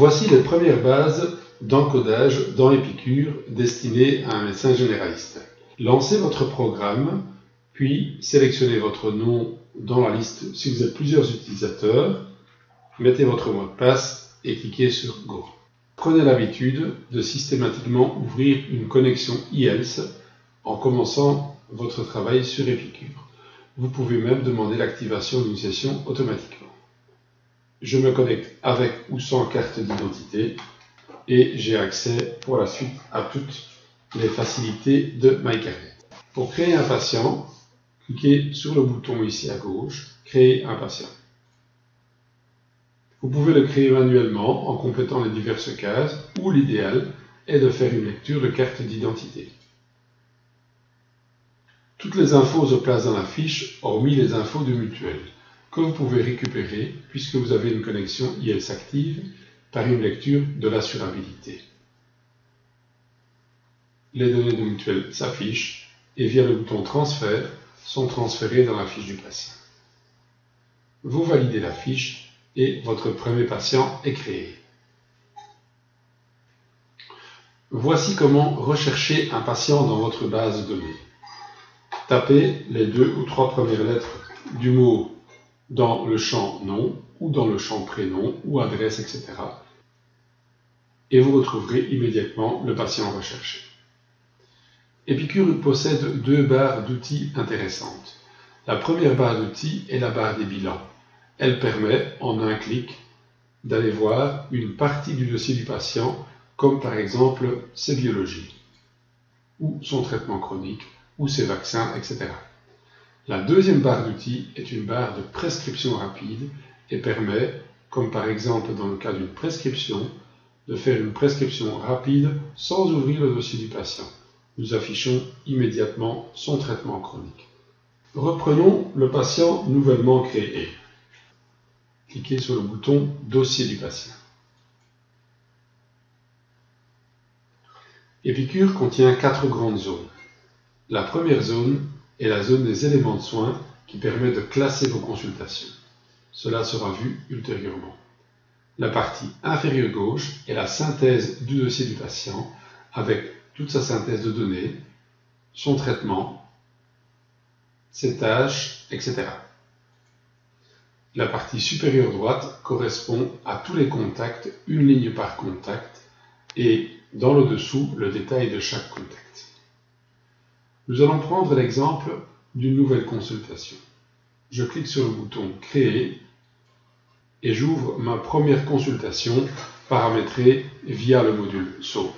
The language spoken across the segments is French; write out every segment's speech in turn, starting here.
Voici les premières bases d'encodage dans Épicure destinées à un médecin généraliste. Lancez votre programme, puis sélectionnez votre nom dans la liste si vous êtes plusieurs utilisateurs, mettez votre mot de passe et cliquez sur Go. Prenez l'habitude de systématiquement ouvrir une connexion IELTS en commençant votre travail sur Épicure. Vous pouvez même demander l'activation d'une session automatiquement. Je me connecte avec ou sans carte d'identité et j'ai accès pour la suite à toutes les facilités de MyCarenet. Pour créer un patient, cliquez sur le bouton ici à gauche, Créer un patient. Vous pouvez le créer manuellement en complétant les diverses cases ou l'idéal est de faire une lecture de carte d'identité. Toutes les infos se placent dans la fiche, hormis les infos de mutuelle, que vous pouvez récupérer puisque vous avez une connexion IELTS active par une lecture de l'assurabilité. Les données de mutuelle s'affichent et via le bouton Transfert sont transférées dans la fiche du patient. Vous validez la fiche et votre premier patient est créé. Voici comment rechercher un patient dans votre base de données. Tapez les 2 ou 3 premières lettres du mot dans le champ nom ou dans le champ prénom ou adresse, etc. Et vous retrouverez immédiatement le patient recherché. Épicure possède 2 barres d'outils intéressantes. La première barre d'outils est la barre des bilans. Elle permet, en un clic, d'aller voir une partie du dossier du patient, comme par exemple ses biologies, ou son traitement chronique, ou ses vaccins, etc. La deuxième barre d'outils est une barre de prescription rapide et permet, comme par exemple dans le cas d'une prescription, de faire une prescription rapide sans ouvrir le dossier du patient. Nous affichons immédiatement son traitement chronique. Reprenons le patient nouvellement créé. Cliquez sur le bouton Dossier du patient. Épicure contient 4 grandes zones. La première zone est la zone des éléments de soins qui permet de classer vos consultations. Cela sera vu ultérieurement. La partie inférieure gauche est la synthèse du dossier du patient avec toute sa synthèse de données, son traitement, ses tâches, etc. La partie supérieure droite correspond à tous les contacts, une ligne par contact, et dans le dessous, le détail de chaque contact. Nous allons prendre l'exemple d'une nouvelle consultation. Je clique sur le bouton Créer et j'ouvre ma première consultation paramétrée via le module SOAP.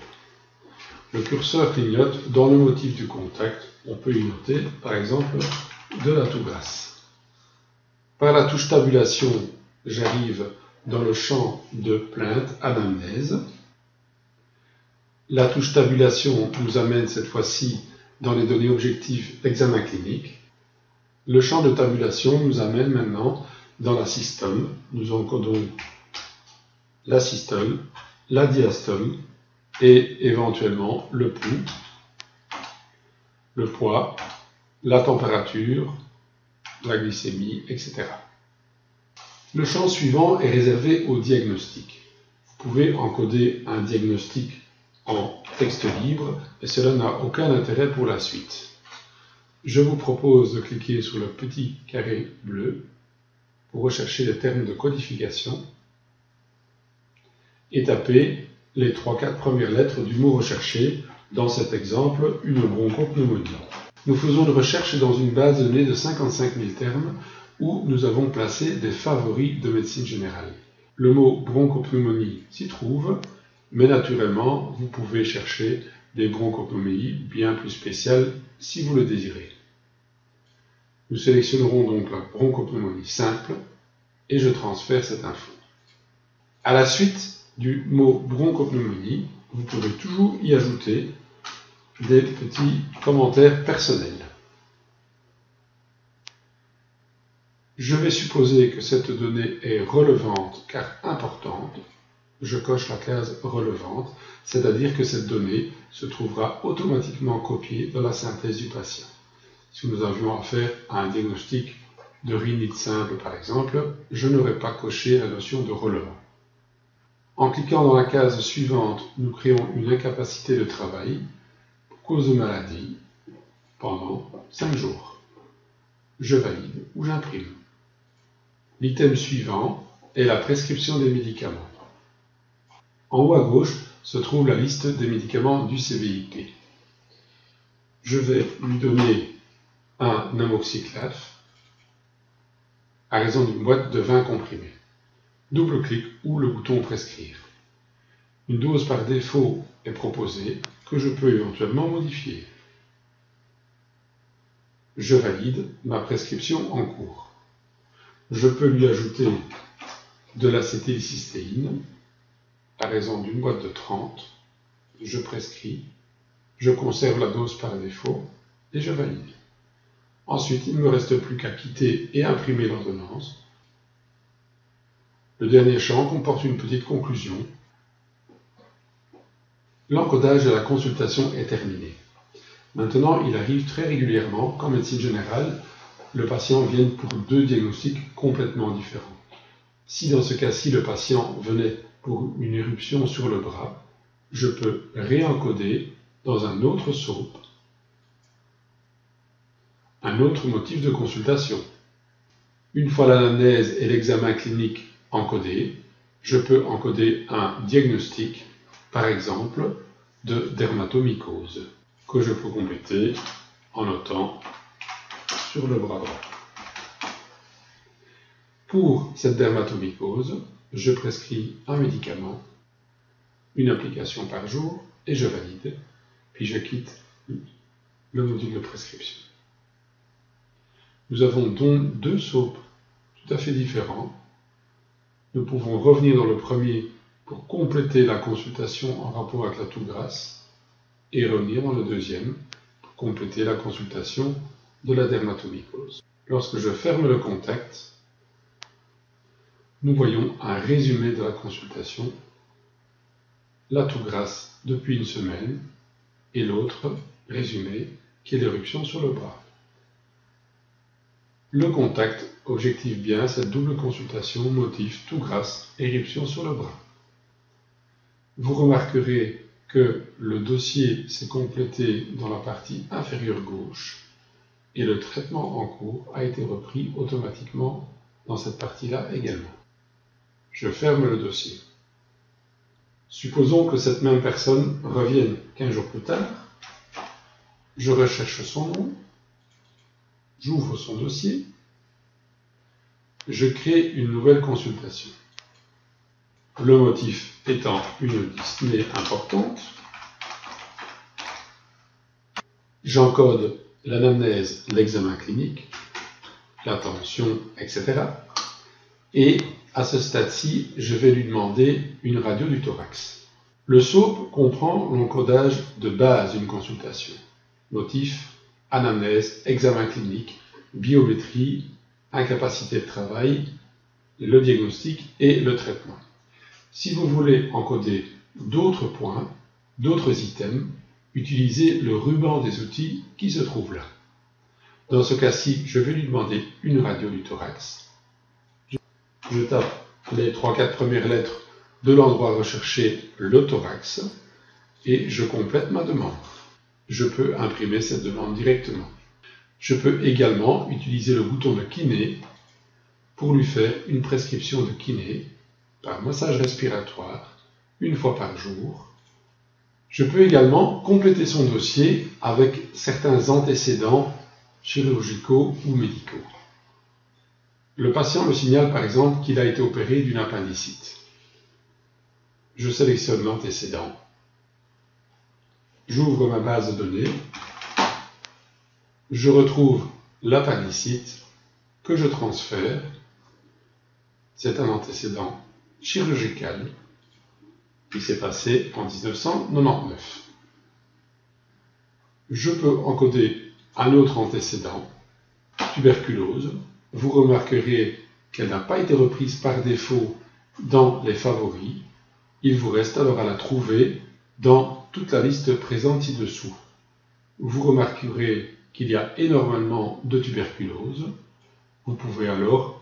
Le curseur clignote dans le motif du contact. On peut y noter, par exemple, de la toux grasse. Par la touche tabulation, j'arrive dans le champ de plainte anamnèse. La touche tabulation nous amène cette fois-ci dans les données objectives d'examen clinique. Le champ de tabulation nous amène maintenant dans la systole. Nous encodons la systole, la diastole et éventuellement le pouls, le poids, la température, la glycémie, etc. Le champ suivant est réservé au diagnostic. Vous pouvez encoder un diagnostic en texte libre et cela n'a aucun intérêt pour la suite. Je vous propose de cliquer sur le petit carré bleu pour rechercher les termes de codification et taper les 3-4 premières lettres du mot recherché, dans cet exemple, une bronchopneumonie. Nous faisons une recherche dans une base de données de 55 000 termes où nous avons placé des favoris de médecine générale. Le mot bronchopneumonie s'y trouve, mais naturellement, vous pouvez chercher des bronchopneumonies bien plus spéciales si vous le désirez. Nous sélectionnerons donc la bronchopneumonie simple et je transfère cette info. À la suite du mot bronchopneumonie, vous pouvez toujours y ajouter des petits commentaires personnels. Je vais supposer que cette donnée est relevante car importante. Je coche la case relevante, c'est-à-dire que cette donnée se trouvera automatiquement copiée dans la synthèse du patient. Si nous avions affaire à un diagnostic de rhinite simple par exemple, je n'aurais pas coché la notion de relevant. En cliquant dans la case suivante, nous créons une incapacité de travail pour cause de maladie pendant 5 jours. Je valide ou j'imprime. L'item suivant est la prescription des médicaments. En haut à gauche se trouve la liste des médicaments du CVIP. Je vais lui donner un amoxiclaf à raison d'une boîte de 20 comprimés. Double-clic ou le bouton prescrire. Une dose par défaut est proposée que je peux éventuellement modifier. Je valide ma prescription en cours. Je peux lui ajouter de l'acétylcystéine à raison d'une boîte de 30. Je prescris. Je conserve la dose par défaut et je valide. Ensuite, il ne me reste plus qu'à quitter et imprimer l'ordonnance. Le dernier champ comporte une petite conclusion. L'encodage de la consultation est terminé. Maintenant, il arrive très régulièrement qu'en médecine générale, le patient vienne pour 2 diagnostics complètement différents. Si dans ce cas-ci, le patient venait pour une éruption sur le bras, je peux réencoder dans un autre SOAP un autre motif de consultation. Une fois l'anamnèse et l'examen clinique encodés, je peux encoder un diagnostic, par exemple, de dermatomycose, que je peux compléter en notant sur le bras droit. Pour cette dermatomycose, je prescris un médicament, une application par jour, et je valide, puis je quitte le module de prescription. Nous avons donc 2 SOAP tout à fait différents. Nous pouvons revenir dans le premier pour compléter la consultation en rapport avec la toux grasse et revenir dans le deuxième pour compléter la consultation de la dermatomycose. Lorsque je ferme le contact, nous voyons un résumé de la consultation, la toux grasse depuis une semaine et l'autre résumé qui est l'éruption sur le bras. Le contact objective bien cette double consultation motif toux grasse, éruption sur le bras. Vous remarquerez que le dossier s'est complété dans la partie inférieure gauche et le traitement en cours a été repris automatiquement dans cette partie-là également. Je ferme le dossier. Supposons que cette même personne revienne 15 jours plus tard. Je recherche son nom. J'ouvre son dossier. Je crée une nouvelle consultation. Le motif étant une dyspnée importante. J'encode l'anamnèse, l'examen clinique, la tension, etc. Et à ce stade-ci, je vais lui demander une radio du thorax. Le SOAP comprend l'encodage de base d'une consultation. Motif, anamnèse, examen clinique, biométrie, incapacité de travail, le diagnostic et le traitement. Si vous voulez encoder d'autres points, d'autres items, utilisez le ruban des outils qui se trouve là. Dans ce cas-ci, je vais lui demander une radio du thorax. Je tape les 3-4 premières lettres de l'endroit recherché, le thorax, et je complète ma demande. Je peux imprimer cette demande directement. Je peux également utiliser le bouton de kiné pour lui faire une prescription de kiné par massage respiratoire, 1 fois par jour. Je peux également compléter son dossier avec certains antécédents chirurgicaux ou médicaux. Le patient me signale par exemple qu'il a été opéré d'une appendicite. Je sélectionne l'antécédent. J'ouvre ma base de données. Je retrouve l'appendicite que je transfère. C'est un antécédent chirurgical qui s'est passé en 1999. Je peux encoder un autre antécédent, tuberculose. Vous remarquerez qu'elle n'a pas été reprise par défaut dans les favoris. Il vous reste alors à la trouver dans toute la liste présente ci-dessous. Vous remarquerez qu'il y a énormément de tuberculose. Vous pouvez alors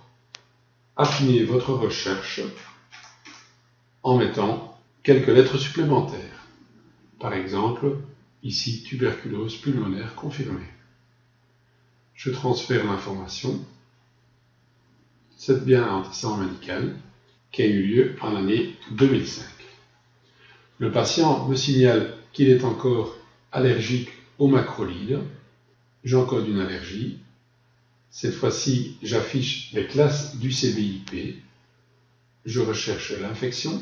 affiner votre recherche en mettant quelques lettres supplémentaires. Par exemple, ici tuberculose pulmonaire confirmée. Je transfère l'information. C'est bien un antécédent médical qui a eu lieu en l'année 2005. Le patient me signale qu'il est encore allergique aux macrolides. J'encode une allergie. Cette fois-ci, j'affiche les classes du CBIP. Je recherche l'infection,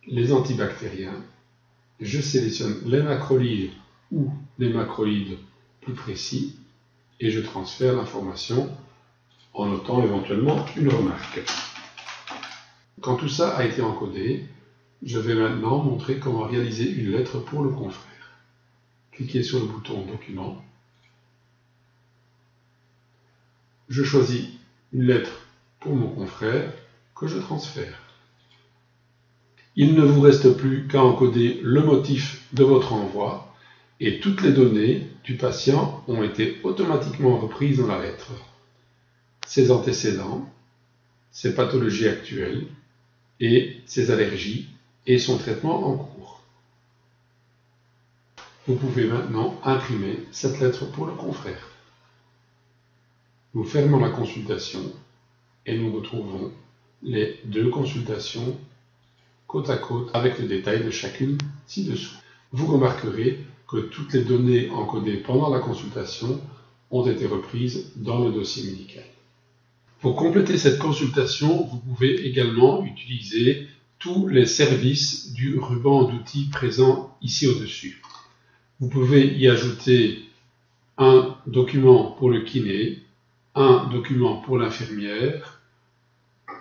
les antibactériens. Je sélectionne les macrolides ou les macrolides plus précis et je transfère l'information en notant éventuellement une remarque. Quand tout ça a été encodé, je vais maintenant montrer comment réaliser une lettre pour le confrère. Cliquez sur le bouton Document. Je choisis une lettre pour mon confrère que je transfère. Il ne vous reste plus qu'à encoder le motif de votre envoi et toutes les données du patient ont été automatiquement reprises dans la lettre. Ses antécédents, ses pathologies actuelles et ses allergies et son traitement en cours. Vous pouvez maintenant imprimer cette lettre pour le confrère. Nous fermons la consultation et nous retrouvons les deux consultations côte à côte avec le détail de chacune ci-dessous. Vous remarquerez que toutes les données encodées pendant la consultation ont été reprises dans le dossier médical. Pour compléter cette consultation, vous pouvez également utiliser tous les services du ruban d'outils présent ici au-dessus. Vous pouvez y ajouter un document pour le kiné, un document pour l'infirmière,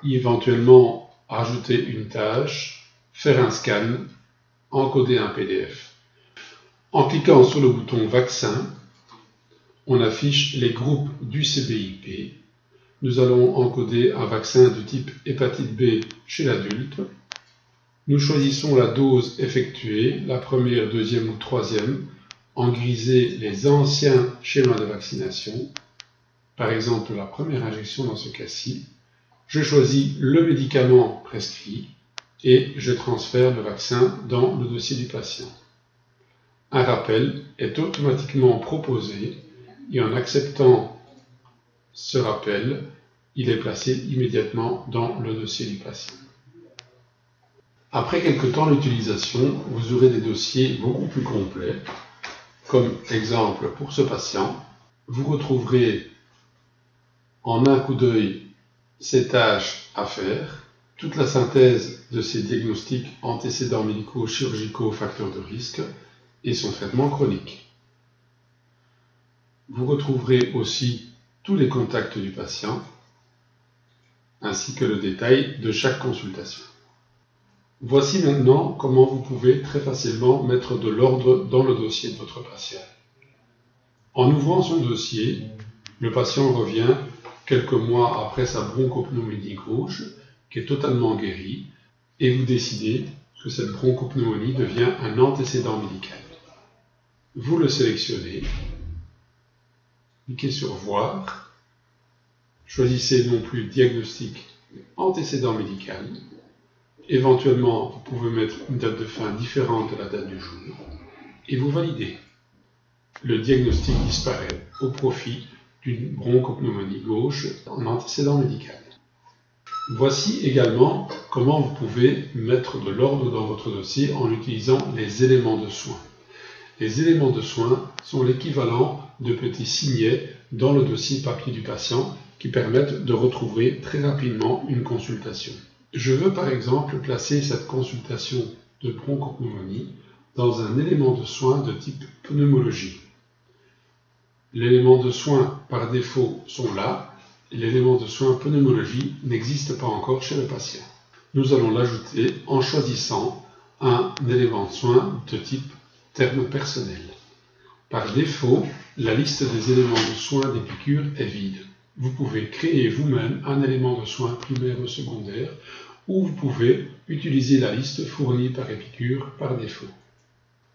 éventuellement ajouter une tâche, faire un scan, encoder un PDF. En cliquant sur le bouton Vaccin, on affiche les groupes du CBIP. Nous allons encoder un vaccin de type hépatite B chez l'adulte. Nous choisissons la dose effectuée, la première, deuxième ou troisième, en grisé les anciens schémas de vaccination. Par exemple, la première injection dans ce cas-ci. Je choisis le médicament prescrit et je transfère le vaccin dans le dossier du patient. Un rappel est automatiquement proposé et en acceptant ce rappel, il est placé immédiatement dans le dossier du patient. Après quelques temps d'utilisation, vous aurez des dossiers beaucoup plus complets. Comme exemple pour ce patient, vous retrouverez en un coup d'œil ses tâches à faire, toute la synthèse de ses diagnostics, antécédents médicaux, chirurgicaux, facteurs de risque et son traitement chronique. Vous retrouverez aussi tous les contacts du patient ainsi que le détail de chaque consultation. Voici maintenant comment vous pouvez très facilement mettre de l'ordre dans le dossier de votre patient. En ouvrant son dossier, le patient revient quelques mois après sa bronchopneumonie gauche, qui est totalement guérie, et vous décidez que cette bronchopneumonie devient un antécédent médical. Vous le sélectionnez, cliquez sur Voir, choisissez non plus Diagnostic, mais Antécédent médical. Éventuellement, vous pouvez mettre une date de fin différente de la date du jour, et vous validez. Le diagnostic disparaît au profit d'une bronchopneumonie gauche en antécédent médical. Voici également comment vous pouvez mettre de l'ordre dans votre dossier en utilisant les éléments de soins. Les éléments de soins sont l'équivalent de petits signets dans le dossier papier du patient qui permettent de retrouver très rapidement une consultation. Je veux par exemple placer cette consultation de bronchopneumonie dans un élément de soins de type pneumologie. L'élément de soins par défaut sont là, et l'élément de soins pneumologie n'existe pas encore chez le patient. Nous allons l'ajouter en choisissant un élément de soins de type terme personnel. Par défaut, la liste des éléments de soins des piqûres est vide. Vous pouvez créer vous-même un élément de soins primaire ou secondaire, ou vous pouvez utiliser la liste fournie par Epicure par défaut.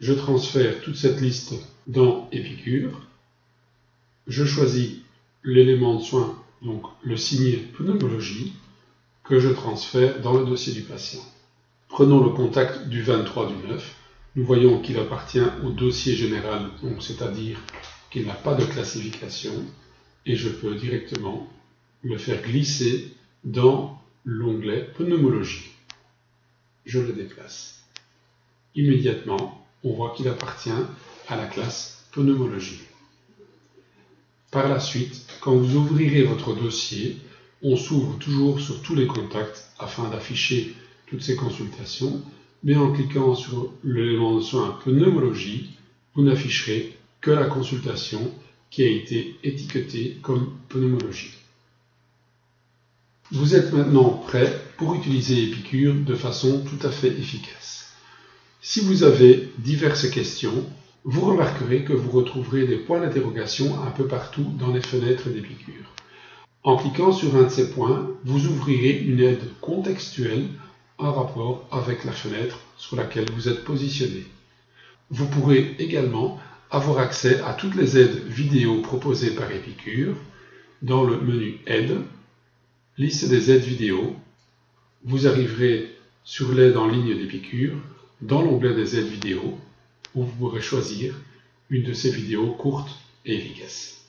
Je transfère toute cette liste dans Epicure. Je choisis l'élément de soin, donc le signet pneumologie, que je transfère dans le dossier du patient. Prenons le contact du 23 du 9. Nous voyons qu'il appartient au dossier général, donc c'est-à-dire qu'il n'a pas de classification, et je peux directement le faire glisser dans l'onglet pneumologie. Je le déplace. Immédiatement, on voit qu'il appartient à la classe pneumologie. Par la suite, quand vous ouvrirez votre dossier, on s'ouvre toujours sur tous les contacts afin d'afficher toutes ces consultations, mais en cliquant sur l'élément de soin pneumologie, vous n'afficherez que la consultation qui a été étiquetée comme pneumologie. Vous êtes maintenant prêt pour utiliser Epicure de façon tout à fait efficace. Si vous avez diverses questions, vous remarquerez que vous retrouverez des points d'interrogation un peu partout dans les fenêtres d'Epicure. En cliquant sur un de ces points, vous ouvrirez une aide contextuelle en rapport avec la fenêtre sur laquelle vous êtes positionné. Vous pourrez également avoir accès à toutes les aides vidéo proposées par Epicure dans le menu Aides, liste des aides vidéo. Vous arriverez sur l'aide en ligne d'Epicure dans l'onglet des aides vidéo où vous pourrez choisir une de ces vidéos courtes et efficaces.